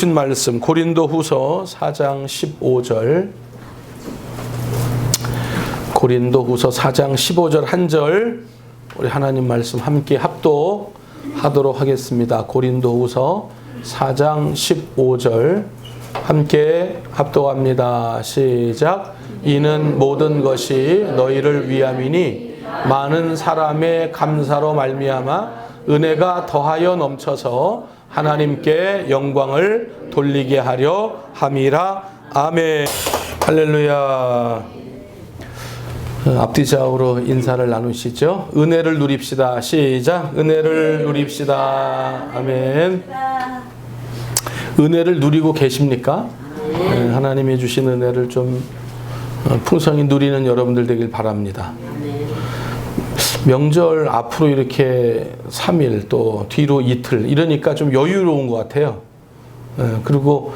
말씀 고린도후서 4장 15절, 고린도후서 4장 15절 한 절 우리 하나님 말씀 함께 합독하도록 하겠습니다. 고린도후서 4장 15절 함께 합독합니다. 시작. 이는 모든 것이 너희를 위함이니 많은 사람의 감사로 말미암아 은혜가 더하여 넘쳐서 하나님께 영광을 돌리게 하려 함이라. 아멘. 할렐루야. 앞뒤 좌우로 인사를 나누시죠. 은혜를 누립시다. 시작. 은혜를 누립시다. 아멘. 은혜를 누리고 계십니까? 하나님이 주신 은혜를 좀 풍성히 누리는 여러분들 되길 바랍니다. 명절 앞으로 이렇게 3일 또 뒤로 이틀 이러니까 좀 여유로운 것 같아요. 그리고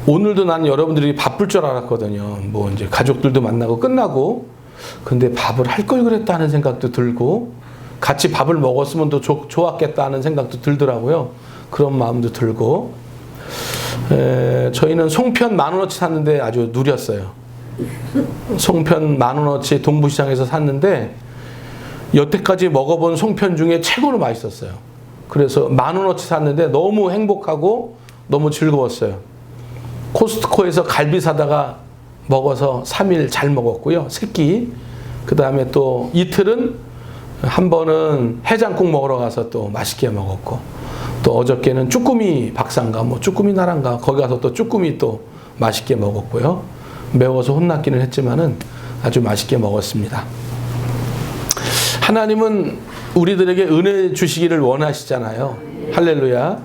오늘도 나는 여러분들이 바쁠 줄 알았거든요. 뭐 이제 가족들도 만나고 끝나고, 근데 밥을 할 걸 그랬다는 생각도 들고 같이 밥을 먹었으면 더 좋았겠다는 생각도 들더라고요. 그런 마음도 들고. 저희는 송편 10,000원어치 샀는데 아주 누렸어요. 송편 10,000원어치 동부시장에서 샀는데 여태까지 먹어본 송편 중에 최고로 맛있었어요. 그래서 10,000원어치 샀는데 너무 행복하고 너무 즐거웠어요. 코스트코에서 갈비 사다가 먹어서 3일 잘 먹었고요. 새끼. 그 다음에 또 이틀은 한 번은 해장국 먹으러 가서 또 맛있게 먹었고, 또 어저께는 쭈꾸미 박사인가 뭐 쭈꾸미 나라인가 거기 가서 또 쭈꾸미 또 맛있게 먹었고요. 매워서 혼났기는 했지만은 아주 맛있게 먹었습니다. 하나님은 우리들에게 은혜 주시기를 원하시잖아요. 할렐루야.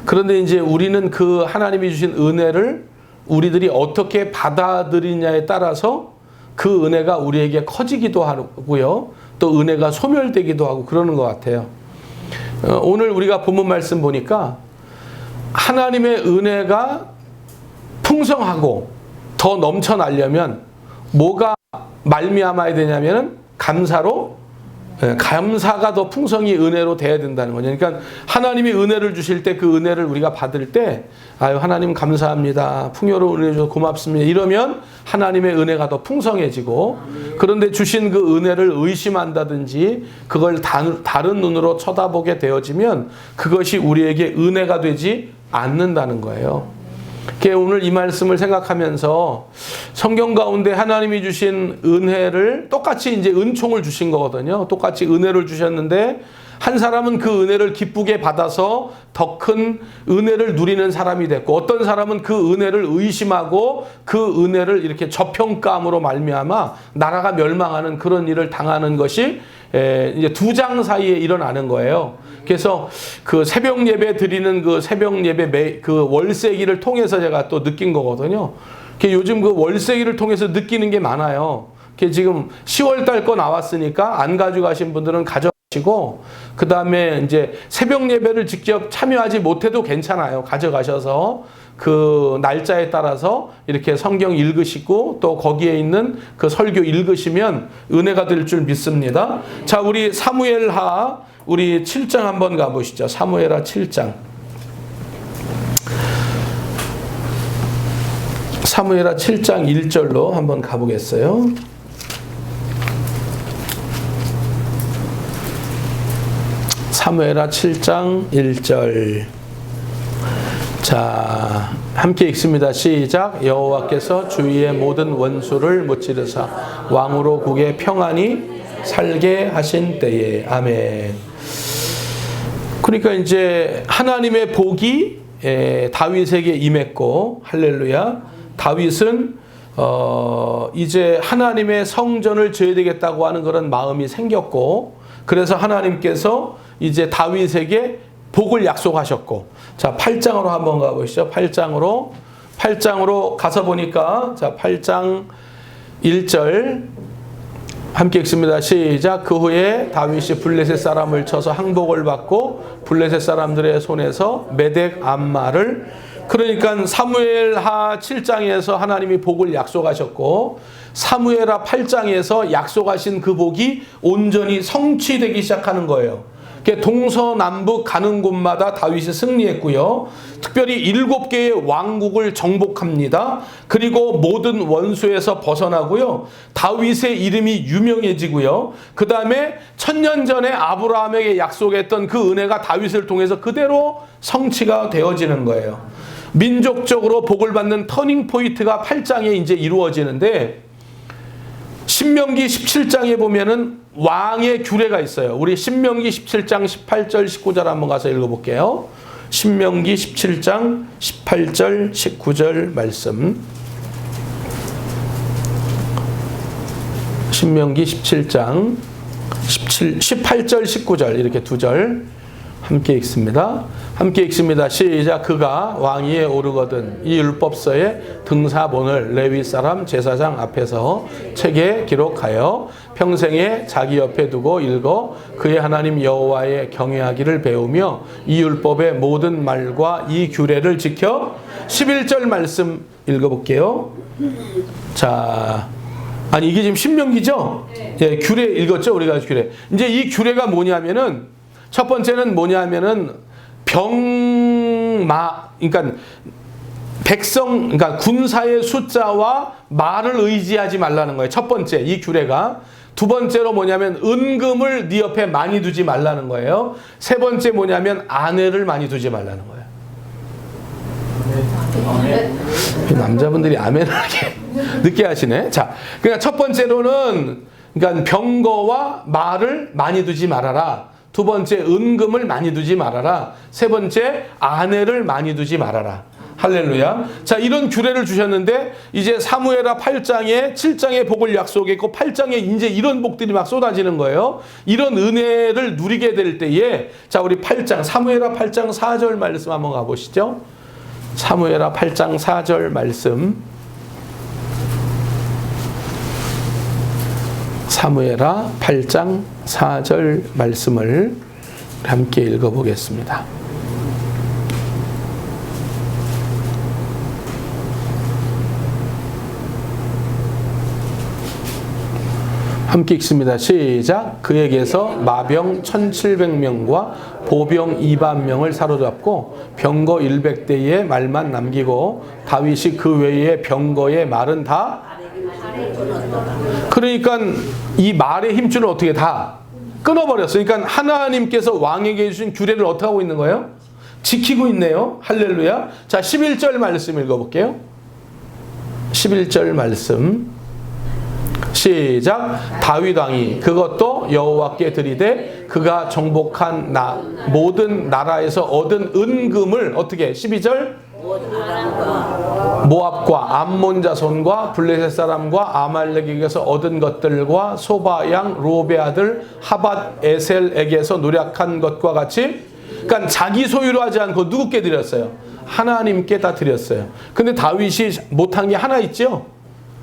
그런데 이제 우리는 그 하나님이 주신 은혜를 우리들이 어떻게 받아들이냐에 따라서 그 은혜가 우리에게 커지기도 하고요. 또 은혜가 소멸되기도 하고 그러는 것 같아요. 오늘 우리가 본문 말씀 보니까 하나님의 은혜가 풍성하고 더 넘쳐나려면 뭐가 말미암아야 되냐면은 감사가 더 풍성히 은혜로 돼야 된다는 거죠. 그러니까 하나님이 은혜를 주실 때 그 은혜를 우리가 받을 때 아유 하나님 감사합니다. 풍요로운 은혜 주셔서 고맙습니다. 이러면 하나님의 은혜가 더 풍성해지고, 그런데 주신 그 은혜를 의심한다든지 그걸 다른 눈으로 쳐다보게 되어지면 그것이 우리에게 은혜가 되지 않는다는 거예요. 오늘 이 말씀을 생각하면서 성경 가운데 하나님이 주신 은혜를 똑같이 이제 은총을 주신 거거든요. 똑같이 은혜를 주셨는데 한 사람은 그 은혜를 기쁘게 받아서 더 큰 은혜를 누리는 사람이 됐고, 어떤 사람은 그 은혜를 의심하고 그 은혜를 이렇게 저평가함으로 말미암아 나라가 멸망하는 그런 일을 당하는 것이 이제 두 장 사이에 일어나는 거예요. 그래서 그 새벽 예배 드리는 그 새벽 예배 그 월세기를 통해서 제가 또 느낀 거거든요. 요즘 그 월세기를 통해서 느끼는 게 많아요. 지금 10월 달 거 나왔으니까 안 가져가신 분들은 가져가시고, 그 다음에 이제 새벽 예배를 직접 참여하지 못해도 괜찮아요. 가져가셔서 그 날짜에 따라서 이렇게 성경 읽으시고 또 거기에 있는 그 설교 읽으시면 은혜가 될 줄 믿습니다. 자, 우리 사무엘하 우리 7장 한번 가보시죠. 사무엘하 7장. 사무엘하 7장 1절로 한번 가보겠어요. 사무엘하 7장 1절. 자, 함께 읽습니다. 시작. 여호와께서 주위의 모든 원수를 무찌르사 왕으로 국에 평안히 살게 하신 때에. 아멘. 그러니까 이제 하나님의 복이 다윗에게 임했고, 할렐루야. 다윗은 이제 하나님의 성전을 지어야 되겠다고 하는 그런 마음이 생겼고, 그래서 하나님께서 이제 다윗에게 복을 약속하셨고, 자 8장으로 한번 가보시죠. 8장으로 가서 보니까, 자 8장 1절 함께 읽습니다. 시작. 그 후에 다윗이 블레셋 사람을 쳐서 항복을 받고 블레셋 사람들의 손에서 메덱 암마를, 그러니까 사무엘하 7장에서 하나님이 복을 약속하셨고 사무엘하 8장에서 약속하신 그 복이 온전히 성취되기 시작하는 거예요. 동서남북 가는 곳마다 다윗이 승리했고요. 특별히 7개의 왕국을 정복합니다. 그리고 모든 원수에서 벗어나고요. 다윗의 이름이 유명해지고요. 그 다음에 1000년 전에 아브라함에게 약속했던 그 은혜가 다윗을 통해서 그대로 성취가 되어지는 거예요. 민족적으로 복을 받는 터닝 포인트가 8장에 이제 이루어지는데, 신명기 17장에 보면은 왕의 규례가 있어요. 우리 신명기 17장 18절 19절 한번 가서 읽어볼게요. 신명기 17장 18절 19절 말씀. 신명기 17장 18절 19절 이렇게 두 절 함께 읽습니다. 함께 읽습니다. 시작. 그가 왕위에 오르거든 이 율법서의 등사본을 레위 사람 제사장 앞에서 책에 기록하여 평생에 자기 옆에 두고 읽어 그의 하나님 여호와의 경외하기를 배우며 이 율법의 모든 말과 이 규례를 지켜. 11절 말씀 읽어볼게요. 자, 아니 이게 지금 신명기죠? 예, 규례 읽었죠? 우리가 규례. 이제 이 규례가 뭐냐면은 첫 번째는 뭐냐면은 그러니까 그러니까 군사의 숫자와 말을 의지하지 말라는 거예요. 첫 번째, 이 규례가. 두 번째로 뭐냐면 은금을 네 옆에 많이 두지 말라는 거예요. 세 번째 뭐냐면 아내를 많이 두지 말라는 거예요. 남자분들이 아멘을 하게 늦게 하시네. 자, 그러니까 첫 번째로는 그러니까 병거와 말을 많이 두지 말아라. 두 번째, 은금을 많이 두지 말아라. 세 번째, 아내를 많이 두지 말아라. 할렐루야. 자, 이런 규례를 주셨는데 이제 사무엘하 8장에 7장의 복을 약속했고 8장에 이제 이런 복들이 막 쏟아지는 거예요. 이런 은혜를 누리게 될 때에, 자, 우리 8장 사무엘하 8장 4절 말씀 한번 가보시죠. 사무엘하 8장 4절 말씀. 사무엘하 8장 4절 말씀을 함께 읽어보겠습니다. 함께 읽습니다. 시작. 그에게서 마병 1700명과 보병 200,000명을 사로잡고 병거 100대의 말만 남기고 다윗이 그 외의 병거의 말은 다, 그러니까 이 말의 힘줄을 어떻게 다 끊어버렸어요. 그러니까 하나님께서 왕에게 주신 규례를 어떻게 하고 있는 거예요? 지키고 있네요. 할렐루야. 자, 11절 말씀 읽어볼게요. 11절 말씀. 시작. 다윗 왕이 그것도 여호와께 드리되 그가 정복한 모든 나라에서 얻은 은금을 어떻게? 12절. 모압과 암몬 자손과 블레셋 사람과 아말렉에게서 얻은 것들과 소바 양 로베 아들 하밧 에셀에게서 노력한 것과 같이, 그러니까 자기 소유로 하지 않고 누구께 드렸어요? 하나님께 다 드렸어요. 근데 다윗이 못한 게 하나 있죠?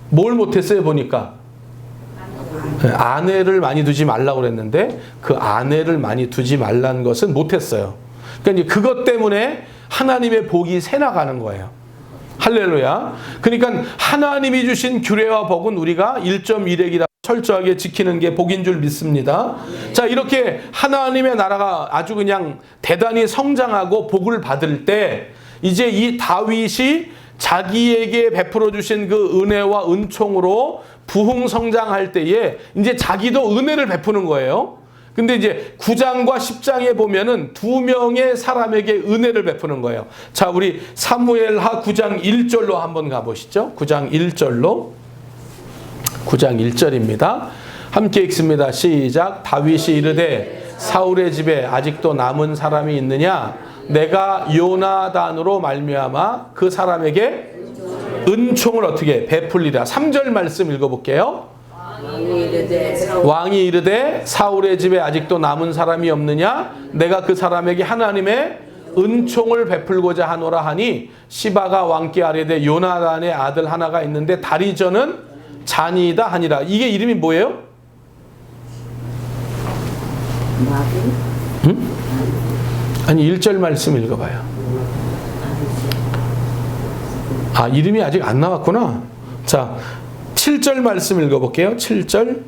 뭘 못했어요 보니까? 아내를 많이 두지 말라고 그랬는데 그 아내를 많이 두지 말라는 것은 못했어요. 그러니까 이제 그것 때문에 하나님의 복이 새나가는 거예요. 할렐루야. 그러니까 하나님이 주신 규례와 복은 우리가 1.1핵이라 철저하게 지키는 게 복인 줄 믿습니다. 자, 이렇게 하나님의 나라가 아주 그냥 대단히 성장하고 복을 받을 때 이제 이 다윗이 자기에게 베풀어 주신 그 은혜와 은총으로 부흥성장할 때에 이제 자기도 은혜를 베푸는 거예요. 근데 이제 9장과 10장에 보면은 2명의 사람에게 은혜를 베푸는 거예요. 자, 우리 사무엘하 9장 1절로 한번 가보시죠. 9장 1절로. 9장 1절입니다. 함께 읽습니다. 시작. 다윗이 이르되 사울의 집에 아직도 남은 사람이 있느냐? 내가 요나단으로 말미암아 그 사람에게 은총을 어떻게 베풀리라. 3절 말씀 읽어볼게요. 왕이 이르되 사울의 집에 아직도 남은 사람이 없느냐? 내가 그 사람에게 하나님의 은총을 베풀고자 하노라 하니 시바가 왕께 아뢰되 요나단의 아들 하나가 있는데 다리저는 잔이다 하니라. 이게 이름이 뭐예요? 응? 아니 1절 말씀 읽어봐요. 아, 이름이 아직 안 나왔구나. 자, 7절 말씀 읽어볼게요. 7절.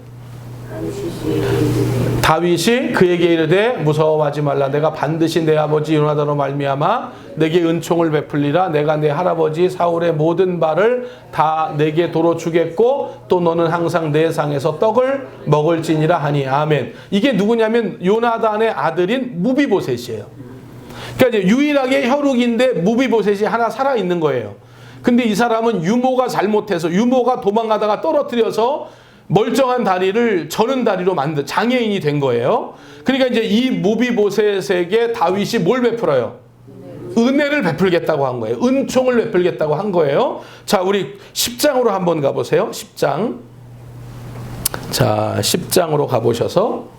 다윗이 그에게 이르되 무서워하지 말라. 내가 반드시 내 아버지 요나단으로 말미암아 내게 은총을 베풀리라. 내가 내 할아버지 사울의 모든 발을 다 내게 도로 주겠고 또 너는 항상 내 상에서 떡을 먹을지니라 하니. 아멘. 이게 누구냐면 요나단의 아들인 무비보셋이에요. 그러니까 이제 유일하게 혈육인데 무비보셋이 하나 살아 있는 거예요. 근데 이 사람은 유모가 잘못해서 유모가 도망가다가 떨어뜨려서 멀쩡한 다리를 저는 다리로 만든 장애인이 된 거예요. 그러니까 이제 이 무비보셋에게 다윗이 뭘 베풀어요? 은혜를 베풀겠다고 한 거예요. 은총을 베풀겠다고 한 거예요. 자, 우리 10장으로 한번 가보세요. 10장. 자, 10장으로 가보셔서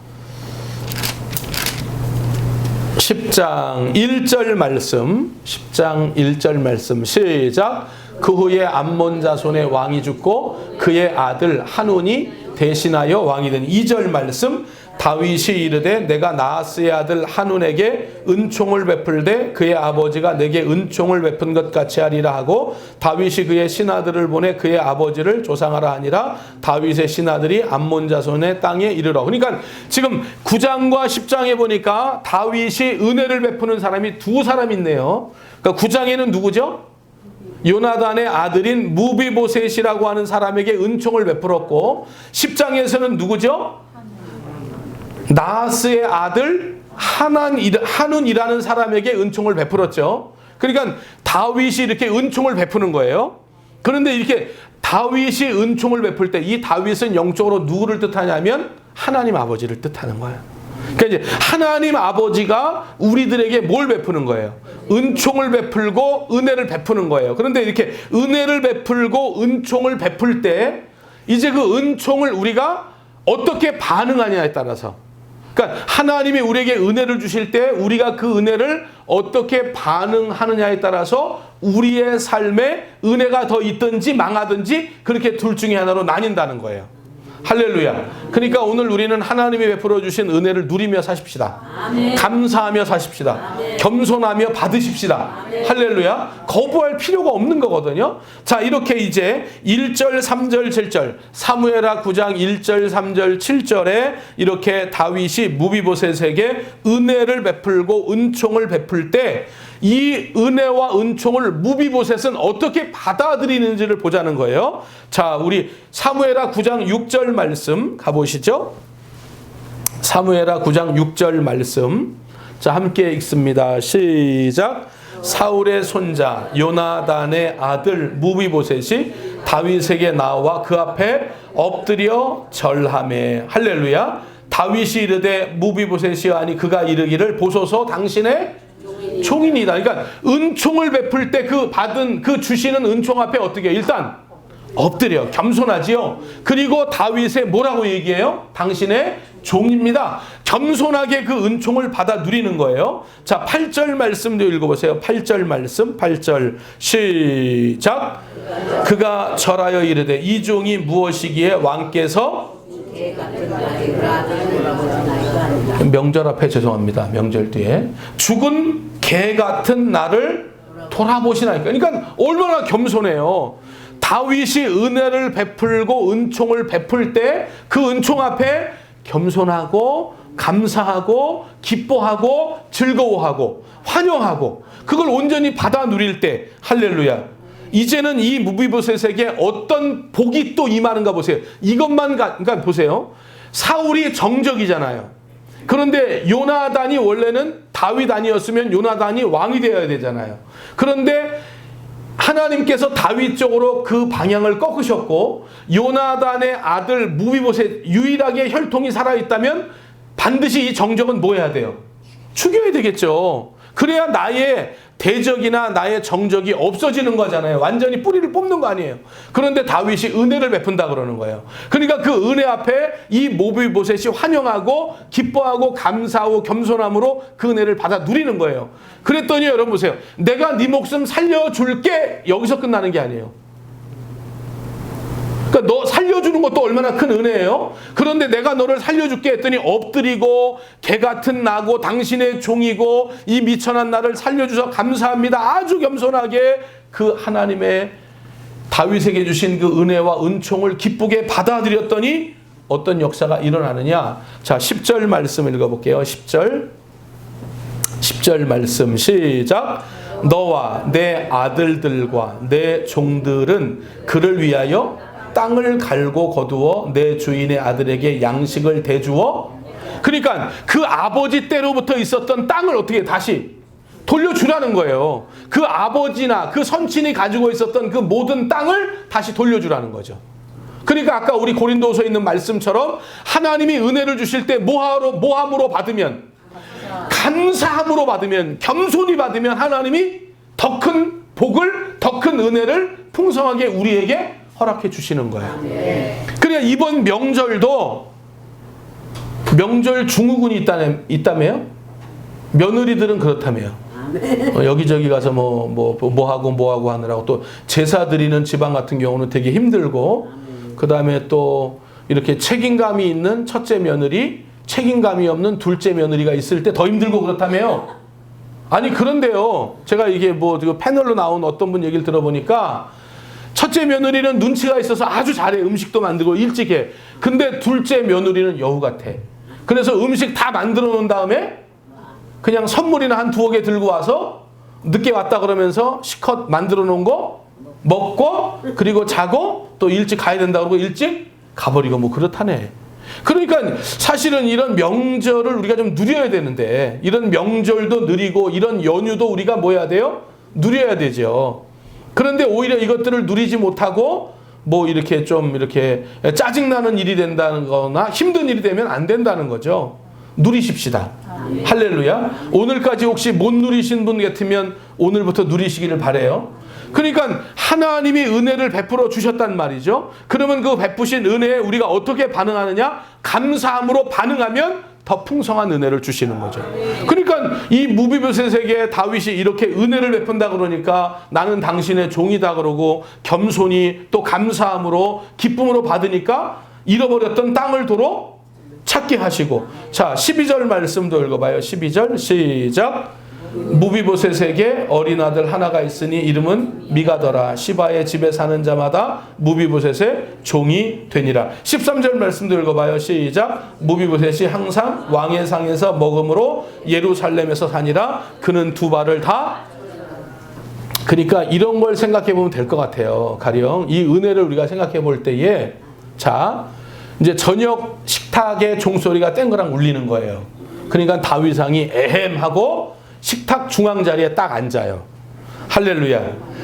10장 1절 말씀, 10장 1절 말씀 시작. 그 후에 암몬 자손의 왕이 죽고 그의 아들 한온이 대신하여 왕이 된 2절 말씀. 다윗이 이르되 내가 나하스의 아들 한온에게 은총을 베풀되 그의 아버지가 내게 은총을 베푼 것 같이 하리라 하고 다윗이 그의 신하들을 보내 그의 아버지를 조상하라 하니라. 다윗의 신하들이 암몬 자손의 땅에 이르러. 그러니까 지금 9장과 10장에 보니까 다윗이 은혜를 베푸는 사람이 두 사람 있네요. 그러니까 9장에는 누구죠? 요나단의 아들인 무비보셋이라고 하는 사람에게 은총을 베풀었고 10장에서는 누구죠? 나하스의 아들 한운이라는 사람에게 은총을 베풀었죠. 그러니까 다윗이 이렇게 은총을 베푸는 거예요. 그런데 이렇게 다윗이 은총을 베풀 때 이 다윗은 영적으로 누구를 뜻하냐면 하나님 아버지를 뜻하는 거예요. 그러니까 이제 하나님 아버지가 우리들에게 뭘 베푸는 거예요? 은총을 베풀고 은혜를 베푸는 거예요. 그런데 이렇게 은혜를 베풀고 은총을 베풀 때 이제 그 은총을 우리가 어떻게 반응하냐에 따라서, 그러니까 하나님이 우리에게 은혜를 주실 때 우리가 그 은혜를 어떻게 반응하느냐에 따라서 우리의 삶에 은혜가 더 있든지 망하든지 그렇게 둘 중에 하나로 나뉜다는 거예요. 할렐루야. 그러니까 오늘 우리는 하나님이 베풀어 주신 은혜를 누리며 사십시다. 아멘. 감사하며 사십시다. 아멘. 겸손하며 받으십시다. 아멘. 할렐루야. 거부할 필요가 없는 거거든요. 자, 이렇게 이제 1절, 3절, 7절 사무엘하 9장 1절, 3절, 7절에 이렇게 다윗이 무비보셋에게 은혜를 베풀고 은총을 베풀 때 이 은혜와 은총을 무비보셋은 어떻게 받아들이는지를 보자는 거예요. 자, 우리 사무엘하 9장 6절 말씀 가보시죠. 사무엘하 9장 6절 말씀. 자, 함께 읽습니다. 시작. 사울의 손자 요나단의 아들 무비보셋이 다윗에게 나와 그 앞에 엎드려 절하매. 할렐루야. 다윗이 이르되 무비보셋이 아니 그가 이르기를 보소서 당신의 총인이다. 그러니까 은총을 베풀 때 그 받은 그 주시는 은총 앞에 어떻게 해요? 일단 엎드려 겸손하지요. 그리고 다윗에 뭐라고 얘기해요? 당신의 종입니다. 겸손하게 그 은총을 받아 누리는 거예요. 자, 8절 말씀도 읽어보세요. 8절 말씀 8절 시작. 그가 절하여 이르되 이 종이 무엇이기에 왕께서 명절 앞에 죄송합니다. 명절 뒤에 죽은 개 같은 나를 돌아보시나이까. 그러니까 얼마나 겸손해요. 다윗이 은혜를 베풀고 은총을 베풀 때 그 은총 앞에 겸손하고 감사하고 기뻐하고 즐거워하고 환영하고 그걸 온전히 받아 누릴 때 할렐루야. 이제는 이 무비보셋에게 어떤 복이 또 임하는가 보세요. 이것만 그러니까 보세요. 사울이 정적이잖아요. 그런데 요나단이 원래는 다윗 아니었으면 요나단이 왕이 되어야 되잖아요. 그런데 하나님께서 다윗 쪽으로 그 방향을 꺾으셨고 요나단의 아들 무비보셋 유일하게 혈통이 살아있다면 반드시 이 정적은 뭐 해야 돼요? 죽여야 되겠죠. 그래야 나의 대적이나 나의 정적이 없어지는 거잖아요. 완전히 뿌리를 뽑는 거 아니에요. 그런데 다윗이 은혜를 베푼다 그러는 거예요. 그러니까 그 은혜 앞에 이 무비보셋이 환영하고 기뻐하고 감사하고 겸손함으로 그 은혜를 받아 누리는 거예요. 그랬더니 여러분 보세요. 내가 네 목숨 살려줄게 여기서 끝나는 게 아니에요. 그러니까 너 살려주는 것도 얼마나 큰 은혜예요. 그런데 내가 너를 살려줄게 했더니 엎드리고 개 같은 나고 당신의 종이고 이 미천한 나를 살려주셔서 감사합니다. 아주 겸손하게 그 하나님의 다윗에게 주신 그 은혜와 은총을 기쁘게 받아들였더니 어떤 역사가 일어나느냐? 자, 10절 말씀 읽어볼게요. 10절 말씀 시작. 너와 내 아들들과 내 종들은 그를 위하여 땅을 갈고 거두어 내 주인의 아들에게 양식을 대주어. 그러니까 그 아버지 때로부터 있었던 땅을 어떻게 다시 돌려주라는 거예요. 그 아버지나 그 선친이 가지고 있었던 그 모든 땅을 다시 돌려주라는 거죠. 그러니까 아까 우리 고린도서에 있는 말씀처럼 하나님이 은혜를 주실 때 뭐함으로 받으면, 감사함으로 받으면, 겸손히 받으면 하나님이 더 큰 복을, 더 큰 은혜를 풍성하게 우리에게 허락해 주시는 거예요. 그러니까 이번 명절도 명절 증후군이 있다며요? 며느리들은 그렇다며요. 여기저기 가서 뭐하고 하느라고, 또 제사 드리는 집안 같은 경우는 되게 힘들고, 그 다음에 또 이렇게 책임감이 있는 첫째 며느리, 책임감이 없는 둘째 며느리가 있을 때 더 힘들고 그렇다며요. 아니 그런데요, 제가 이게 패널로 나온 어떤 분 얘기를 들어보니까 첫째 며느리는 눈치가 있어서 아주 잘해. 음식도 만들고 일찍 해. 근데 둘째 며느리는 여우 같아. 그래서 음식 다 만들어 놓은 다음에 그냥 선물이나 한 2개 들고 와서 늦게 왔다 그러면서 실컷 만들어 놓은 거 먹고, 그리고 자고, 또 일찍 가야 된다 그러고 일찍 가버리고 뭐 그렇다네. 그러니까 사실은 이런 명절을 우리가 좀 누려야 되는데, 이런 명절도 누리고 이런 연휴도 우리가 뭐 해야 돼요? 누려야 되죠. 그런데 오히려 이것들을 누리지 못하고 이렇게 좀 이렇게 짜증나는 일이 된다는 거나 힘든 일이 되면 안 된다는 거죠. 누리십시다. 할렐루야. 오늘까지 혹시 못 누리신 분 같으면 오늘부터 누리시기를 바라요. 그러니까 하나님이 은혜를 베풀어 주셨단 말이죠. 그러면 그 베푸신 은혜에 우리가 어떻게 반응하느냐? 감사함으로 반응하면 더 풍성한 은혜를 주시는 거죠. 그러니까 이 무비보셋에게 다윗이 이렇게 은혜를 베푼다 그러니까 나는 당신의 종이다 그러고 겸손히 또 감사함으로 기쁨으로 받으니까 잃어버렸던 땅을 도로 찾게 하시고. 자, 12절 말씀도 읽어봐요. 12절 시작. 무비보셋에게 어린 아들 하나가 있으니 이름은 미가더라. 시바의 집에 사는 자마다 무비보셋의 종이 되니라. 13절 말씀도 읽어봐요. 시작. 무비보셋이 항상 왕의 상에서 먹음으로 예루살렘에서 사니라. 그는 2발을 다. 그러니까 이런 걸 생각해 보면 될 것 같아요. 가령 이 은혜를 우리가 생각해 볼 때에, 자, 이제 저녁 식탁에 종소리가 땡그랑 울리는 거예요. 그러니까 다윗왕이 에헴 하고 식탁 중앙 자리에 딱 앉아요. 할렐루야.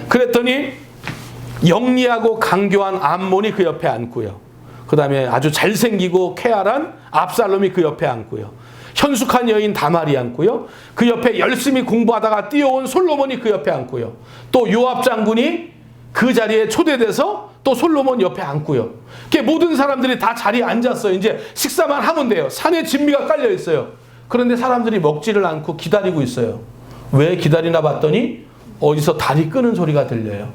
그랬더니 영리하고 강교한 암몬이 그 옆에 앉고요. 그 다음에 아주 잘생기고 쾌활한 압살롬이 그 옆에 앉고요. 현숙한 여인 다말이 앉고요. 그 옆에 열심히 공부하다가 뛰어온 솔로몬이 그 옆에 앉고요. 또 요압 장군이 그 자리에 초대돼서 또 솔로몬 옆에 앉고요. 모든 사람들이 다 자리에 앉았어요. 이제 식사만 하면 돼요. 산에 진미가 깔려 있어요. 그런데 사람들이 먹지를 않고 기다리고 있어요. 왜 기다리나 봤더니 어디서 다리 끄는 소리가 들려요.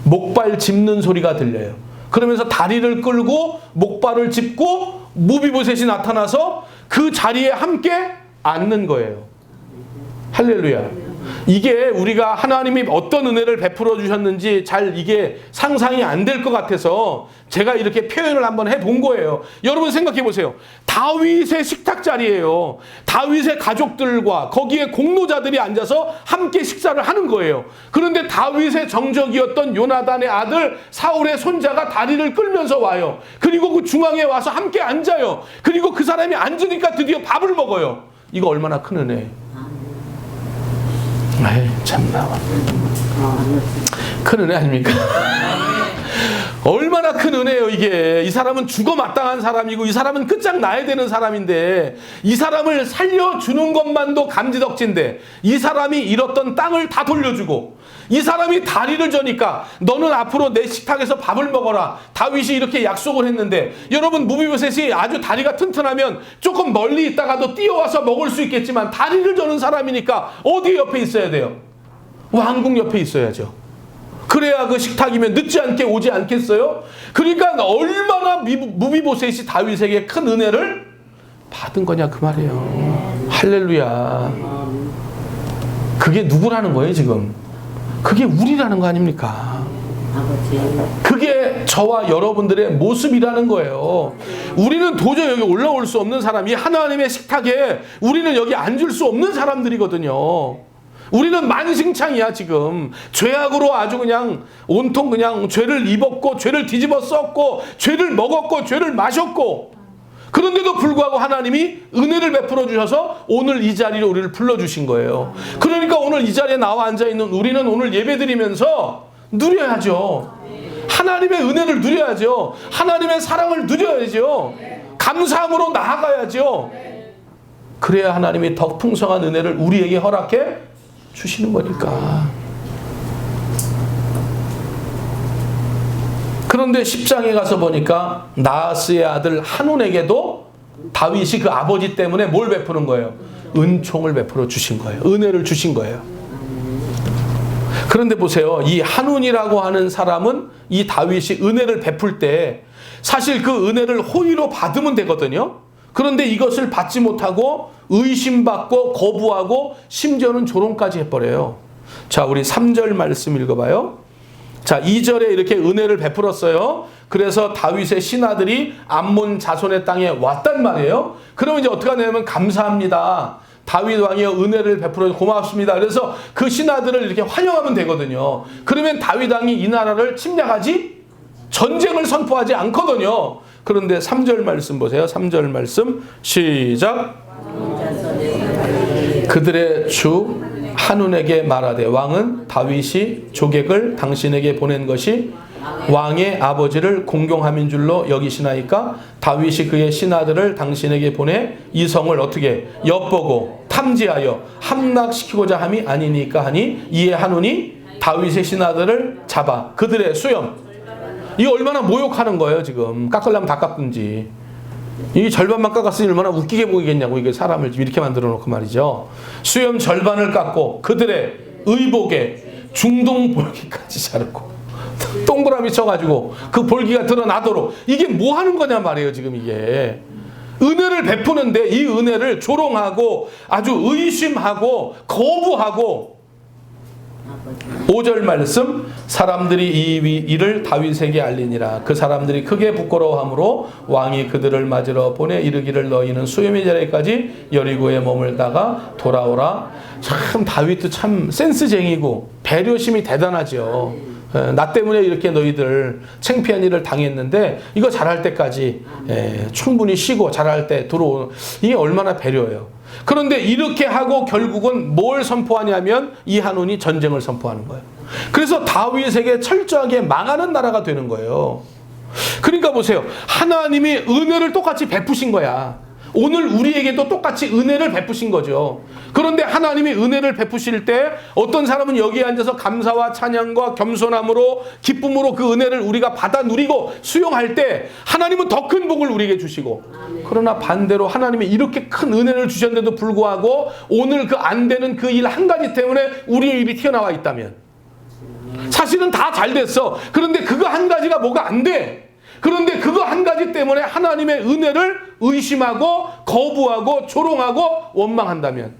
목발 짚는 소리가 들려요. 그러면서 다리를 끌고 목발을 짚고 무비보셋이 나타나서 그 자리에 함께 앉는 거예요. 할렐루야. 이게 우리가 하나님이 어떤 은혜를 베풀어 주셨는지 잘 이게 상상이 안 될 것 같아서 제가 이렇게 표현을 한번 해본 거예요. 여러분 생각해 보세요. 다윗의 식탁 자리예요. 다윗의 가족들과 거기에 공로자들이 앉아서 함께 식사를 하는 거예요. 그런데 다윗의 정적이었던 요나단의 아들 사울의 손자가 다리를 끌면서 와요. 그리고 그 중앙에 와서 함께 앉아요. 그리고 그 사람이 앉으니까 드디어 밥을 먹어요. 이거 얼마나 큰 은혜예요. 에이, 참나. 큰 은혜 아닙니까? 얼마나 큰 은혜예요 이게. 이 사람은 죽어 마땅한 사람이고 이 사람은 끝장나야 되는 사람인데 이 사람을 살려주는 것만도 감지덕진데 이 사람이 잃었던 땅을 다 돌려주고 이 사람이 다리를 저니까 너는 앞으로 내 식탁에서 밥을 먹어라. 다윗이 이렇게 약속을 했는데 여러분 무비보셋이 아주 다리가 튼튼하면 조금 멀리 있다가도 뛰어와서 먹을 수 있겠지만 다리를 저는 사람이니까 어디 옆에 있어야 돼요? 왕궁 옆에 있어야죠. 그래야 그 식탁이면 늦지 않게 오지 않겠어요? 그러니까 얼마나 무비보셋이 다윗에게 큰 은혜를 받은 거냐 그 말이에요. 할렐루야. 그게 누구라는 거예요 지금? 그게 우리라는 거 아닙니까? 그게 저와 여러분들의 모습이라는 거예요. 우리는 도저히 여기 올라올 수 없는 사람이 하나님의 식탁에 우리는 여기 앉을 수 없는 사람들이거든요. 우리는 만신창이야 지금. 죄악으로 아주 그냥 온통 그냥 죄를 입었고 죄를 뒤집어 썼고 죄를 먹었고 죄를 마셨고, 그런데도 불구하고 하나님이 은혜를 베풀어 주셔서 오늘 이 자리에 우리를 불러주신 거예요. 그러니까 오늘 이 자리에 나와 앉아있는 우리는 오늘 예배드리면서 누려야죠. 하나님의 은혜를 누려야죠. 하나님의 사랑을 누려야죠. 감사함으로 나아가야죠. 그래야 하나님이 더 풍성한 은혜를 우리에게 허락해 주시는 거니까. 그런데 10장에 가서 보니까 나하스의 아들 한운에게도 다윗이 그 아버지 때문에 뭘 베푸는 거예요? 은총을 베풀어 주신 거예요. 은혜를 주신 거예요. 그런데 보세요. 이 한운이라고 하는 사람은 이 다윗이 은혜를 베풀 때 사실 그 은혜를 호의로 받으면 되거든요. 그런데 이것을 받지 못하고 의심받고 거부하고 심지어는 조롱까지 해버려요. 자, 우리 3절 말씀 읽어봐요. 자, 2절에 이렇게 은혜를 베풀었어요. 그래서 다윗의 신하들이 암몬 자손의 땅에 왔단 말이에요. 그러면 이제 어떻게 하냐면 감사합니다. 다윗 왕이여 은혜를 베풀어 고맙습니다. 그래서 그 신하들을 이렇게 환영하면 되거든요. 그러면 다윗 왕이 이 나라를 침략하지 전쟁을 선포하지 않거든요. 그런데 3절 말씀 보세요. 3절 말씀 시작. 그들의 주 한운에게 말하되 왕은 다윗이 조객을 당신에게 보낸 것이 왕의 아버지를 공경함인 줄로 여기시나이까? 다윗이 그의 신하들을 당신에게 보내 이 성을 어떻게 엿보고 탐지하여 함락시키고자 함이 아니니까 하니, 이에 한운이 다윗의 신하들을 잡아 그들의 수염, 이거 얼마나 모욕하는 거예요 지금. 깎으려면 다 깎든지. 이 절반만 깎았으니 얼마나 웃기게 보이겠냐고. 이게 사람을 이렇게 만들어 놓고 말이죠. 수염 절반을 깎고 그들의 의복에 중동 볼기까지 자르고 동그라미 쳐가지고 그 볼기가 드러나도록. 이게 뭐 하는 거냐 말이에요 지금. 이게 은혜를 베푸는데 이 은혜를 조롱하고 아주 의심하고 거부하고. 5절 말씀, 사람들이 이 일을 다윗에게 알리니라. 그 사람들이 크게 부끄러워하므로 왕이 그들을 맞으러 보내 이르기를 너희는 수염의 자리까지 여리고에 머물다가 돌아오라. 참 다윗도 참 센스쟁이고 배려심이 대단하죠. 나 때문에 이렇게 너희들 창피한 일을 당했는데 이거 잘할 때까지 충분히 쉬고 잘할 때 들어오는, 이게 얼마나 배려예요. 그런데 이렇게 하고 결국은 뭘 선포하냐면 이 한운이 전쟁을 선포하는 거예요. 그래서 다윗에게 철저하게 망하는 나라가 되는 거예요. 그러니까 보세요. 하나님이 은혜를 똑같이 베푸신 거야. 오늘 우리에게도 똑같이 은혜를 베푸신 거죠. 그런데 하나님이 은혜를 베푸실 때 어떤 사람은 여기에 앉아서 감사와 찬양과 겸손함으로 기쁨으로 그 은혜를 우리가 받아 누리고 수용할 때 하나님은 더 큰 복을 우리에게 주시고, 그러나 반대로 하나님이 이렇게 큰 은혜를 주셨는데도 불구하고 오늘 그 안 되는 그 일 한 가지 때문에 우리의 입이 튀어나와 있다면, 사실은 다 잘 됐어. 그런데 그거 한 가지가 뭐가 안 돼. 그런데 그거 한 가지 때문에 하나님의 은혜를 의심하고 거부하고 조롱하고 원망한다면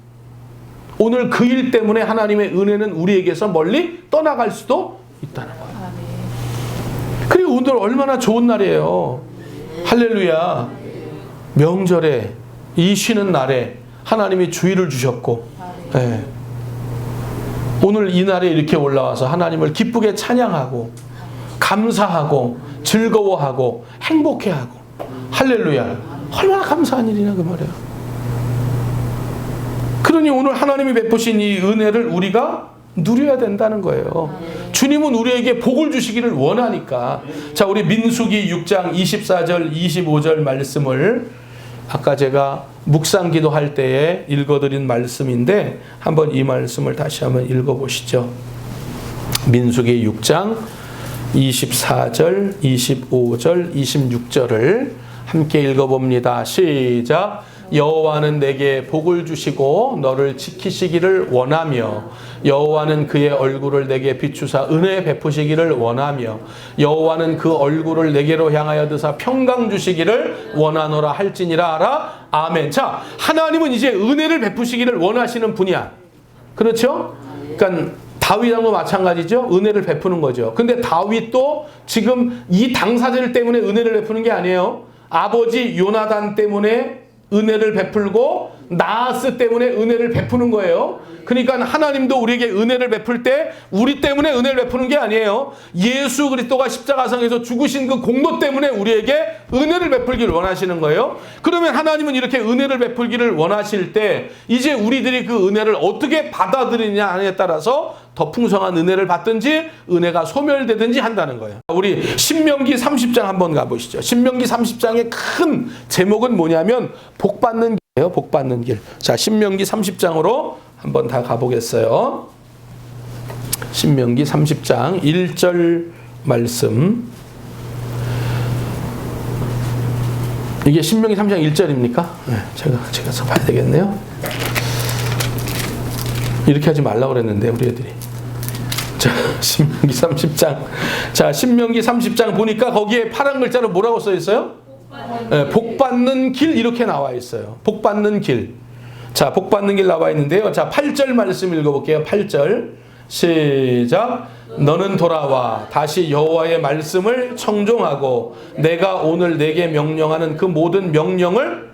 오늘 그 일 때문에 하나님의 은혜는 우리에게서 멀리 떠나갈 수도 있다는 거예요. 그리고 오늘 얼마나 좋은 날이에요. 할렐루야. 명절에 이 쉬는 날에 하나님이 주의를 주셨고, 오늘 이 날에 이렇게 올라와서 하나님을 기쁘게 찬양하고 감사하고 즐거워하고 행복해하고, 할렐루야. 얼마나 감사한 일이냐 그 말이야. 그러니 오늘 하나님이 베푸신 이 은혜를 우리가 누려야 된다는 거예요. 주님은 우리에게 복을 주시기를 원하니까. 자, 우리 민수기 6장 24절 25절 말씀을 아까 제가 묵상 기도할 때에 읽어드린 말씀인데 한번 이 말씀을 다시 한번 읽어보시죠. 민수기 6장 24절, 25절, 26절을 함께 읽어봅니다. 시작. 여호와는 내게 복을 주시고 너를 지키시기를 원하며 여호와는 그의 얼굴을 내게 비추사 은혜 베푸시기를 원하며 여호와는 그 얼굴을 내게로 향하여 드사 평강 주시기를 원하노라 할지니라 하라. 아멘. 자, 하나님은 이제 은혜를 베푸시기를 원하시는 분이야. 그렇죠? 그러니까 다윗하고 마찬가지죠. 은혜를 베푸는 거죠. 근데 다윗도 지금 이 당사자들 때문에 은혜를 베푸는 게 아니에요. 아버지 요나단 때문에 은혜를 베풀고 나하스 때문에 은혜를 베푸는 거예요. 그러니까 하나님도 우리에게 은혜를 베풀 때 우리 때문에 은혜를 베푸는 게 아니에요. 예수 그리스도가 십자가상에서 죽으신 그 공로 때문에 우리에게 은혜를 베풀기를 원하시는 거예요. 그러면 하나님은 이렇게 은혜를 베풀기를 원하실 때 이제 우리들이 그 은혜를 어떻게 받아들이냐에 따라서 더 풍성한 은혜를 받든지 은혜가 소멸되든지 한다는 거예요. 우리 신명기 30장 한번 가보시죠. 신명기 30장의 큰 제목은 뭐냐면 복 받는 길이에요. 복 받는 길. 자, 신명기 30장으로 한번 다 가보겠어요. 신명기 30장 1절 말씀. 이게 신명기 3장 1절입니까? 네, 제가 써봐야 되겠네요. 이렇게 하지 말라고 그랬는데 우리 애들이. 자, 신명기 30장. 자, 신명기 30장 보니까 거기에 파란 글자로 뭐라고 써 있어요? 네, 복 받는 길 이렇게 나와 있어요. 복 받는 길. 자, 복 받는 길 나와 있는데요. 자, 8절 말씀 읽어볼게요. 8절. 시작. 너는 돌아와 다시 여호와의 말씀을 청종하고 내가 오늘 내게 명령하는 그 모든 명령을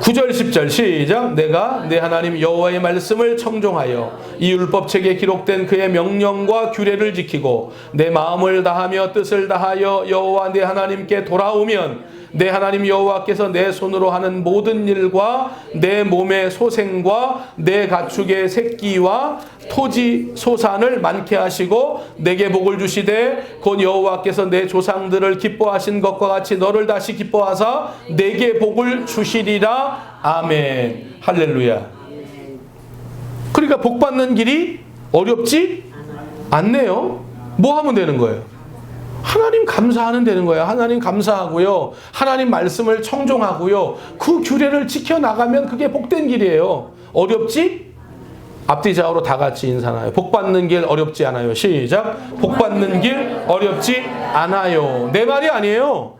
9절 10절 시작. 내가 내 하나님 여호와의 말씀을 청종하여 이 율법책에 기록된 그의 명령과 규례를 지키고 내 마음을 다하며 뜻을 다하여 여호와 내 하나님께 돌아오면 내 하나님 여호와께서 내 손으로 하는 모든 일과 내 몸의 소생과 내 가축의 새끼와 토지 소산을 많게 하시고 내게 복을 주시되 곧 여호와께서 내 조상들을 기뻐하신 것과 같이 너를 다시 기뻐하사 내게 복을 주시리라. 아멘. 할렐루야. 그러니까 복 받는 길이 어렵지 않네요. 뭐 하면 되는 거예요? 하나님 감사하는 되는 거예요. 하나님 감사하고요. 하나님 말씀을 청종하고요. 그 규례를 지켜나가면 그게 복된 길이에요. 어렵지? 앞뒤 좌우로 다 같이 인사나요. 복 받는 길 어렵지 않아요. 시작. 복 받는 길 어렵지 않아요. 내 말이 아니에요.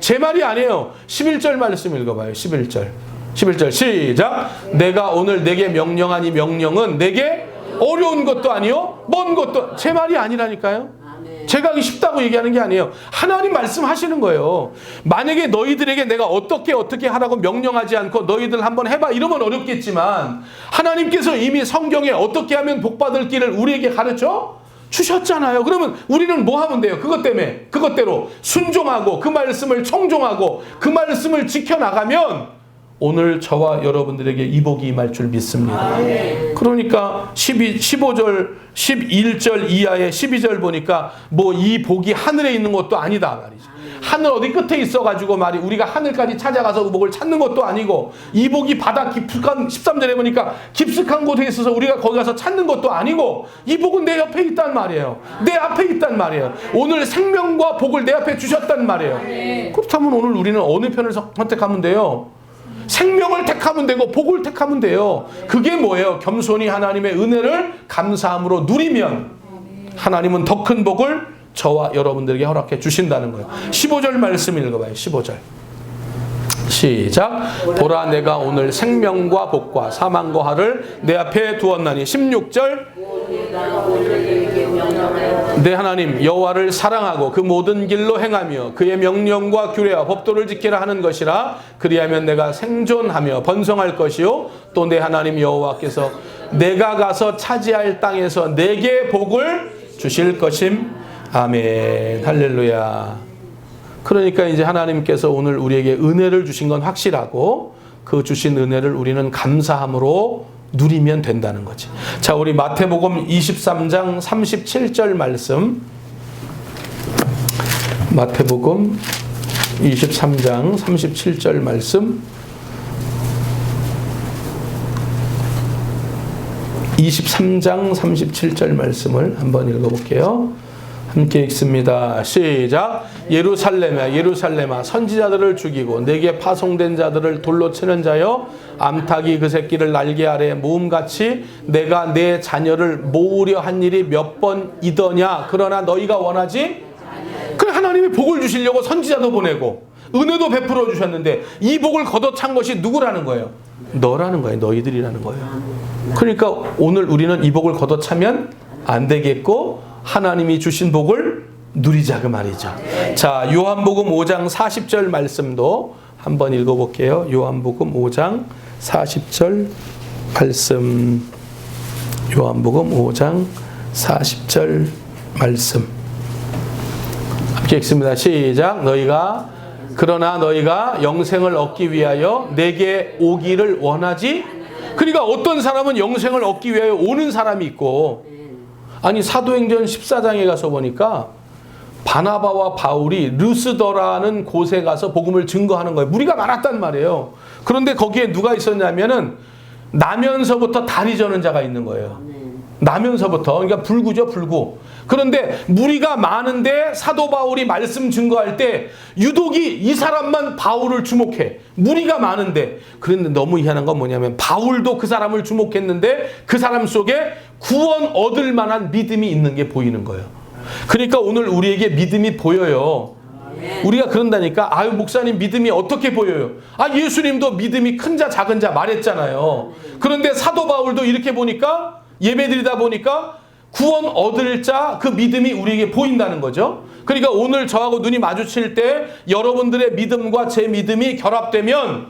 제 말이 아니에요. 11절 말씀 읽어봐요. 11절. 11절 시작. 내가 오늘 내게 명령한 이 명령은 내게 어려운 것도 아니요 먼 것도 제 말이 아니라니까요. 제가 하기 쉽다고 얘기하는 게 아니에요. 하나님 말씀하시는 거예요. 만약에 너희들에게 내가 어떻게 하라고 명령하지 않고 너희들 한번 해봐 이러면 어렵겠지만 하나님께서 이미 성경에 어떻게 하면 복받을 길을 우리에게 가르쳐 주셨잖아요. 그러면 우리는 뭐 하면 돼요? 그것 때문에 그것대로 순종하고 그 말씀을 청종하고 그 말씀을 지켜나가면 오늘 저와 여러분들에게 이 복이 임할 줄 믿습니다. 그러니까 15절, 11절 이하의 12절 보니까 뭐 이 복이 하늘에 있는 것도 아니다 말이죠. 하늘 어디 끝에 있어가지고 말이 우리가 하늘까지 찾아가서 그 복을 찾는 것도 아니고 이 복이 바다 깊숙한 13절에 보니까 깊숙한 곳에 있어서 우리가 거기 가서 찾는 것도 아니고 이 복은 내 옆에 있단 말이에요. 내 앞에 있단 말이에요. 오늘 생명과 복을 내 앞에 주셨단 말이에요. 그렇다면 오늘 우리는 어느 편을 선택하면 돼요? 생명을 택하면 되고 복을 택하면 돼요. 그게 뭐예요? 겸손히 하나님의 은혜를 감사함으로 누리면 하나님은 더 큰 복을 저와 여러분들에게 허락해 주신다는 거예요. 15절 말씀 읽어봐요. 15절 시작. 보라 내가 오늘 생명과 복과 사망과 화를 내 앞에 두었나니 16절 내 하나님 여호와를 사랑하고 그 모든 길로 행하며 그의 명령과 규례와 법도를 지키라 하는 것이라. 그리하면 내가 생존하며 번성할 것이요 또 내 하나님 여호와께서 내가 가서 차지할 땅에서 내게 복을 주실 것임. 아멘. 할렐루야. 그러니까 이제 하나님께서 오늘 우리에게 은혜를 주신 건 확실하고 그 주신 은혜를 우리는 감사함으로 누리면 된다는 거지. 자, 우리 마태복음 23장 37절 말씀. 마태복음 23장 37절 말씀. 23장 37절 말씀을 한번 읽어볼게요. 함께 읽습니다. 시작. 예루살렘아 예루살렘아 선지자들을 죽이고 내게 파송된 자들을 돌로 치는 자여 암탉이 그 새끼를 날개 아래 모음같이 내가 내 자녀를 모으려 한 일이 몇 번이더냐. 그러나 너희가 원하지 그래. 하나님이 복을 주시려고 선지자도 보내고 은혜도 베풀어 주셨는데 이 복을 걷어찬 것이 누구라는 거예요? 너라는 거예요. 너희들이라는 거예요. 그러니까 오늘 우리는 이 복을 걷어차면 안 되겠고 하나님이 주신 복을 누리자 그 말이죠. 자, 요한복음 5장 40절 말씀도 한번 읽어볼게요. 요한복음 5장 40절 말씀. 요한복음 5장 40절 말씀. 함께 읽습니다. 시작. 그러나 너희가 영생을 얻기 위하여 내게 오기를 원하지. 그러니까 어떤 사람은 영생을 얻기 위하여 오는 사람이 있고, 아니 사도행전 14장에 가서 보니까 바나바와 바울이 르스더라는 곳에 가서 복음을 증거하는 거예요. 무리가 많았단 말이에요. 그런데 거기에 누가 있었냐면은 나면서부터 다리 저는 자가 있는 거예요. 나면서부터. 그러니까 불구죠, 불구. 그런데 무리가 많은데 사도 바울이 말씀 증거할 때 유독이 이 사람만 바울을 주목해. 무리가 많은데. 그런데 너무 희한한 건 뭐냐면 바울도 그 사람을 주목했는데 그 사람 속에 구원 얻을 만한 믿음이 있는 게 보이는 거예요. 그러니까 오늘 우리에게 믿음이 보여요. 우리가 그런다니까. 아유 목사님 믿음이 어떻게 보여요? 아 예수님도 믿음이 큰 자 작은 자 말했잖아요. 그런데 사도 바울도 이렇게 보니까 예배드리다 보니까 구원 얻을 자 그 믿음이 우리에게 보인다는 거죠. 그러니까 오늘 저하고 눈이 마주칠 때 여러분들의 믿음과 제 믿음이 결합되면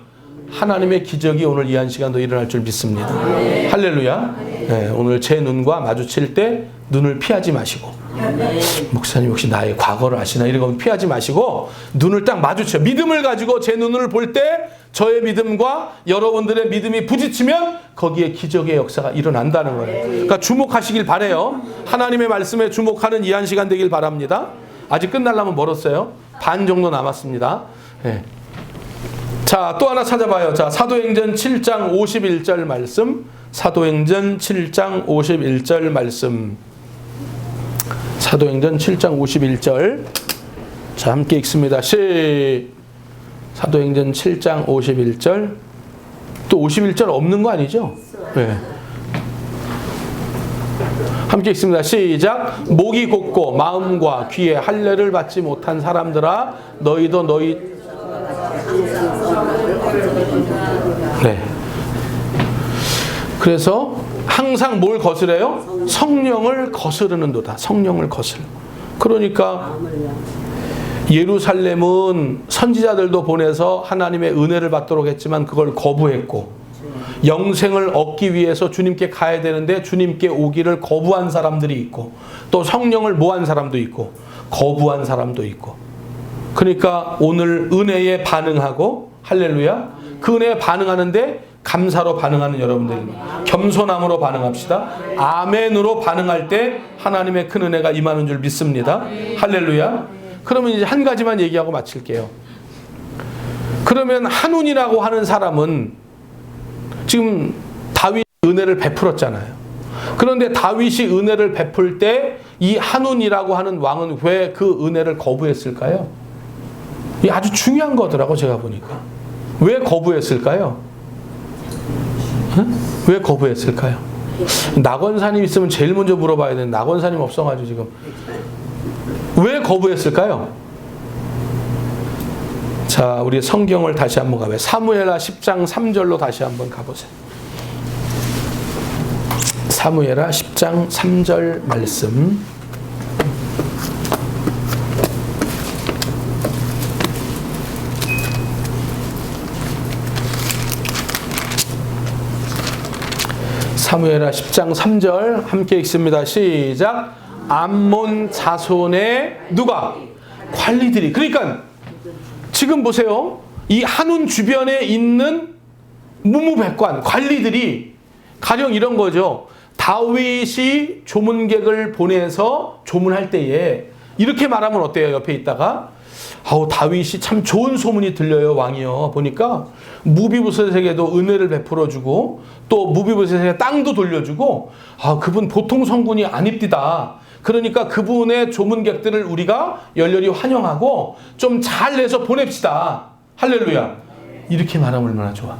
하나님의 기적이 오늘 이 한 시간도 일어날 줄 믿습니다. 할렐루야. 네, 오늘 제 눈과 마주칠 때 눈을 피하지 마시고, 목사님 혹시 나의 과거를 아시나 이런 건 피하지 마시고 눈을 딱 마주쳐. 믿음을 가지고 제 눈을 볼 때 저의 믿음과 여러분들의 믿음이 부딪히면 거기에 기적의 역사가 일어난다는 거예요. 그러니까 주목하시길 바라요. 하나님의 말씀에 주목하는 이 한 시간 되길 바랍니다. 아직 끝나려면 멀었어요. 반 정도 남았습니다. 네. 자, 또 하나 찾아봐요. 자, 사도행전 7장 51절 말씀. 사도행전 7장 51절 말씀. 사도행전 7장 51절. 자, 함께 읽습니다. 사도행전 7장 51절. 또 51절 없는 거 아니죠? 네. 함께 읽습니다. 시작. 목이 곧고 마음과 귀에 할례를 받지 못한 사람들아 너희도 너희 네. 그래서 항상 뭘 거스려요? 성령을 거스르는도다. 성령을 거스르. 그러니까 예루살렘은 선지자들도 보내서 하나님의 은혜를 받도록 했지만 그걸 거부했고, 영생을 얻기 위해서 주님께 가야 되는데 주님께 오기를 거부한 사람들이 있고, 또 성령을 모한 사람도 있고 거부한 사람도 있고. 그러니까 오늘 은혜에 반응하고, 할렐루야, 그 은혜에 반응하는데 감사로 반응하는 여러분들입니다. 겸손함으로 반응합시다. 아멘으로 반응할 때 하나님의 큰 은혜가 임하는 줄 믿습니다. 할렐루야. 그러면 이제 한 가지만 얘기하고 마칠게요. 그러면 한운이라고 하는 사람은 지금 다윗이 은혜를 베풀었잖아요. 그런데 다윗이 은혜를 베풀 때 이 한운이라고 하는 왕은 왜 그 은혜를 거부했을까요? 이게 아주 중요한 거더라고 제가 보니까. 왜 거부했을까요? 응? 왜 거부했을까요? 낙원사님 있으면 제일 먼저 물어봐야 되는데 낙원사님 없어가지고 지금. 왜 거부했을까요? 자, 우리 성경을 다시 한번 가봐요. 사무엘하 10장 3절로 다시 한번 가보세요. 사무엘하 10장 3절 말씀. 사무엘하 10장 3절 함께 읽습니다. 시작. 암몬 자손의 누가? 관리들이. 그러니까 지금 보세요. 이 한운 주변에 있는 무무백관 관리들이 가령 이런 거죠. 다윗이 조문객을 보내서 조문할 때에 이렇게 말하면 어때요? 옆에 있다가 아우 다윗이 참 좋은 소문이 들려요. 왕이요. 보니까 무비보셋에게도 은혜를 베풀어주고 또 무비보셋에게 땅도 돌려주고 아 그분 보통 성군이 아닙디다. 그러니까 그분의 조문객들을 우리가 열렬히 환영하고 좀 잘 내서 보냅시다. 할렐루야. 이렇게 말하면 얼마나 좋아.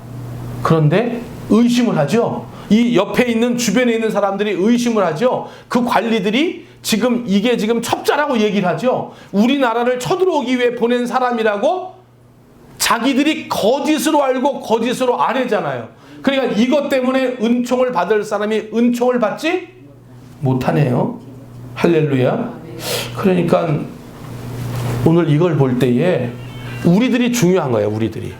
그런데 의심을 하죠. 이 옆에 있는 주변에 있는 사람들이 의심을 하죠. 그 관리들이 지금 이게 지금 첩자라고 얘기를 하죠. 우리나라를 쳐들어오기 위해 보낸 사람이라고 자기들이 거짓으로 알고 거짓으로 아뢰잖아요. 그러니까 이것 때문에 은총을 받을 사람이 은총을 받지 못하네요. 할렐루야. 그러니까 오늘 이걸 볼 때에 우리들이 중요한 거예요. 우리들이.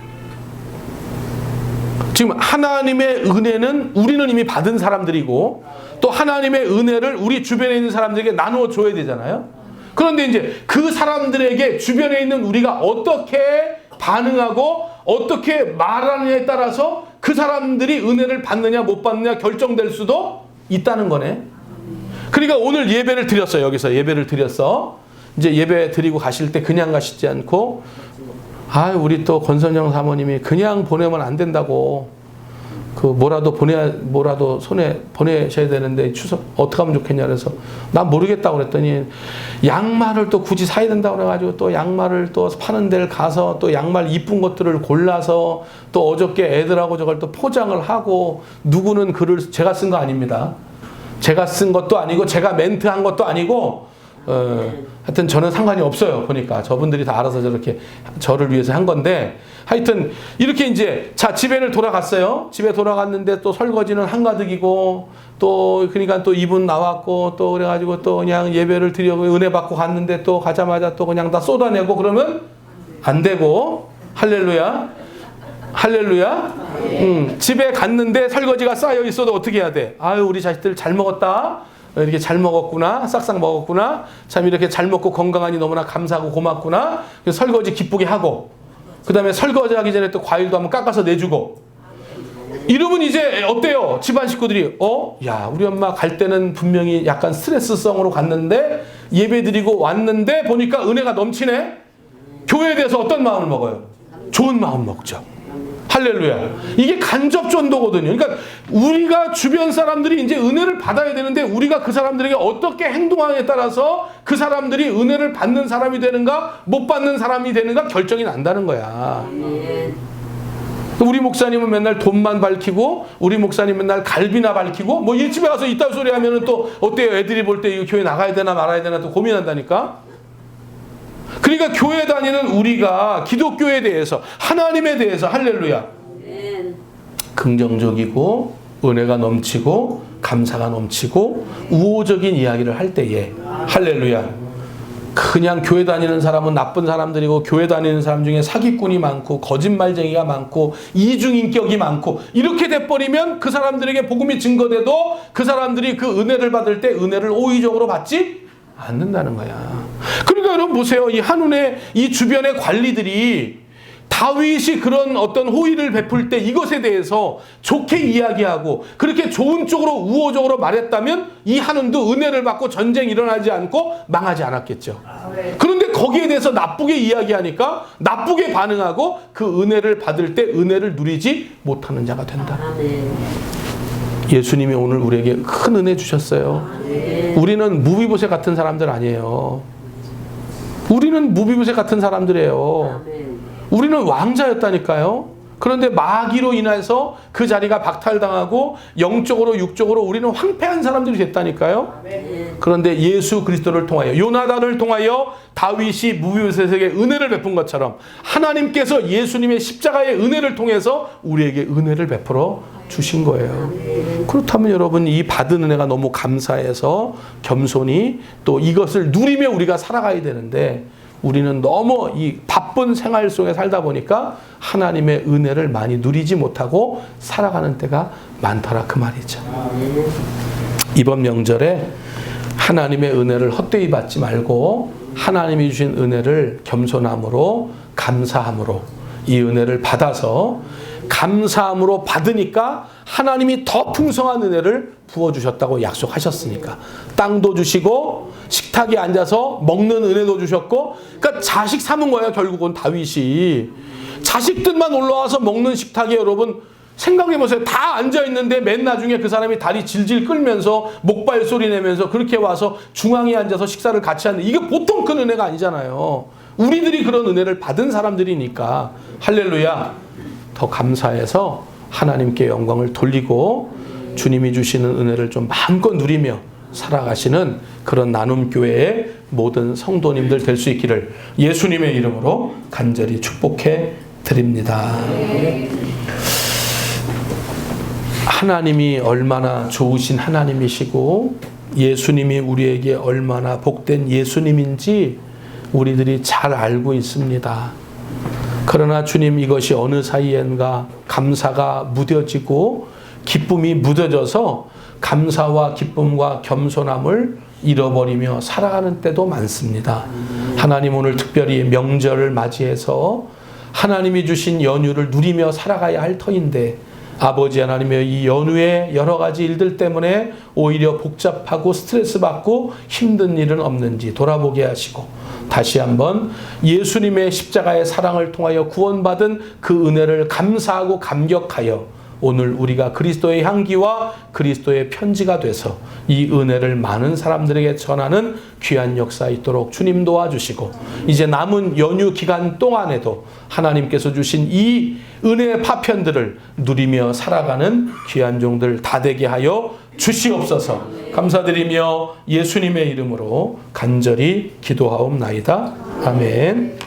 지금 하나님의 은혜는 우리는 이미 받은 사람들이고 또 하나님의 은혜를 우리 주변에 있는 사람들에게 나누어 줘야 되잖아요. 그런데 이제 그 사람들에게 주변에 있는 우리가 어떻게 반응하고 어떻게 말하느냐에 따라서 그 사람들이 은혜를 받느냐 못 받느냐 결정될 수도 있다는 거네. 그러니까 오늘 예배를 드렸어요. 여기서 예배를 드렸어. 이제 예배 드리고 가실 때 그냥 가시지 않고 우리 또 권선영 사모님이 그냥 보내면 안 된다고 뭐라도 손에 보내셔야 되는데 추석 어떻게 하면 좋겠냐 그래서 난 모르겠다고 그랬더니 양말을 또 굳이 사야 된다고 그래가지고 또 양말을 또 파는 데를 가서 또 양말 이쁜 것들을 골라서 또 어저께 애들하고 저걸 또 포장을 하고 누구는 글을 제가 쓴 거 아닙니다. 제가 쓴 것도 아니고 제가 멘트한 것도 아니고 하여튼 저는 상관이 없어요. 보니까 저분들이 다 알아서 저렇게 저를 위해서 한 건데 하여튼 이렇게 이제 집에를 돌아갔어요. 집에 돌아갔는데 또 설거지는 한가득이고 또 그러니까 또 이분 나왔고 또 그래가지고 또 그냥 예배를 드리고 은혜 받고 갔는데 또 가자마자 또 그냥 다 쏟아내고 그러면 안 되고 할렐루야. 집에 갔는데 설거지가 쌓여 있어도 어떻게 해야 돼? 우리 자식들 잘 먹었다. 이렇게 잘 먹었구나. 싹싹 먹었구나. 참 이렇게 잘 먹고 건강하니 너무나 감사하고 고맙구나. 그래서 설거지 기쁘게 하고 그 다음에 설거지 하기 전에 또 과일도 한번 깎아서 내주고 이러면 이제 어때요? 집안 식구들이 야 우리 엄마 갈 때는 분명히 약간 스트레스성으로 갔는데 예배 드리고 왔는데 보니까 은혜가 넘치네. 교회에 대해서 어떤 마음을 먹어요? 좋은 마음 먹죠. 할렐루야. 이게 간접 전도거든요. 그러니까 우리가 주변 사람들이 이제 은혜를 받아야 되는데 우리가 그 사람들에게 어떻게 행동하느냐에 따라서 그 사람들이 은혜를 받는 사람이 되는가 못 받는 사람이 되는가 결정이 난다는 거야. 우리 목사님은 맨날 돈만 밝히고 우리 목사님 맨날 갈비나 밝히고 뭐 이 집에 가서 이따 소리 하면은 또 어때요? 애들이 볼 때 이거 교회 나가야 되나 말아야 되나 또 고민한다니까. 그러니까 교회 다니는 우리가 기독교에 대해서 하나님에 대해서 할렐루야 긍정적이고 은혜가 넘치고 감사가 넘치고 우호적인 이야기를 할 때에 할렐루야 그냥 교회 다니는 사람은 나쁜 사람들이고 교회 다니는 사람 중에 사기꾼이 많고 거짓말쟁이가 많고 이중인격이 많고 이렇게 돼버리면 그 사람들에게 복음이 증거돼도 그 사람들이 그 은혜를 받을 때 은혜를 호의적으로 받지 않는다는 거야. 그러니까 여러분 보세요. 이 한운의 이 주변의 관리들이 다윗이 그런 어떤 호의를 베풀 때 이것에 대해서 좋게 이야기하고 그렇게 좋은 쪽으로 우호적으로 말했다면 이 한운도 은혜를 받고 전쟁이 일어나지 않고 망하지 않았겠죠. 그런데 거기에 대해서 나쁘게 이야기하니까 나쁘게 반응하고 그 은혜를 받을 때 은혜를 누리지 못하는 자가 된다. 예수님이 오늘 우리에게 큰 은혜 주셨어요. 우리는 무비보셋 같은 사람들 아니에요. 우리는 무비보셋 같은 사람들이에요. 우리는 왕자였다니까요. 그런데 마귀로 인해서 그 자리가 박탈당하고 영적으로 육적으로 우리는 황폐한 사람들이 됐다니까요. 그런데 예수 그리스도를 통하여 요나단을 통하여 다윗이 무비보셋에게 은혜를 베푼 것처럼 하나님께서 예수님의 십자가의 은혜를 통해서 우리에게 은혜를 베풀어 주신 거예요. 그렇다면 여러분 이 받은 은혜가 너무 감사해서 겸손히 또 이것을 누리며 우리가 살아가야 되는데 우리는 너무 이 바쁜 생활 속에 살다 보니까 하나님의 은혜를 많이 누리지 못하고 살아가는 때가 많더라 그 말이죠. 이번 명절에 하나님의 은혜를 헛되이 받지 말고 하나님이 주신 은혜를 겸손함으로 감사함으로 이 은혜를 받아서 감사함으로 받으니까 하나님이 더 풍성한 은혜를 부어주셨다고 약속하셨으니까 땅도 주시고 식탁에 앉아서 먹는 은혜도 주셨고 그러니까 자식 삼은 거예요. 결국은 다윗이 자식들만 올라와서 먹는 식탁에 여러분 생각해보세요. 다 앉아있는데 맨 나중에 그 사람이 다리 질질 끌면서 목발 소리 내면서 그렇게 와서 중앙에 앉아서 식사를 같이 하는 이게 보통 큰 은혜가 아니잖아요. 우리들이 그런 은혜를 받은 사람들이니까 할렐루야 더 감사해서 하나님께 영광을 돌리고 주님이 주시는 은혜를 좀 마음껏 누리며 살아가시는 그런 나눔교회의 모든 성도님들 될 수 있기를 예수님의 이름으로 간절히 축복해 드립니다. 하나님이 얼마나 좋으신 하나님이시고 예수님이 우리에게 얼마나 복된 예수님인지 우리들이 잘 알고 있습니다. 그러나 주님, 이것이 어느 사이엔가 감사가 무뎌지고 기쁨이 묻어져서 감사와 기쁨과 겸손함을 잃어버리며 살아가는 때도 많습니다. 하나님, 오늘 특별히 명절을 맞이해서 하나님이 주신 연휴를 누리며 살아가야 할 터인데 아버지 하나님의 이 연후의 여러 가지 일들 때문에 오히려 복잡하고 스트레스 받고 힘든 일은 없는지 돌아보게 하시고 다시 한번 예수님의 십자가의 사랑을 통하여 구원받은 그 은혜를 감사하고 감격하여 오늘 우리가 그리스도의 향기와 그리스도의 편지가 돼서 이 은혜를 많은 사람들에게 전하는 귀한 역사 있도록 주님 도와주시고 이제 남은 연휴 기간 동안에도 하나님께서 주신 이 은혜의 파편들을 누리며 살아가는 귀한 종들 다 되게 하여 주시옵소서. 감사드리며 예수님의 이름으로 간절히 기도하옵나이다. 아멘.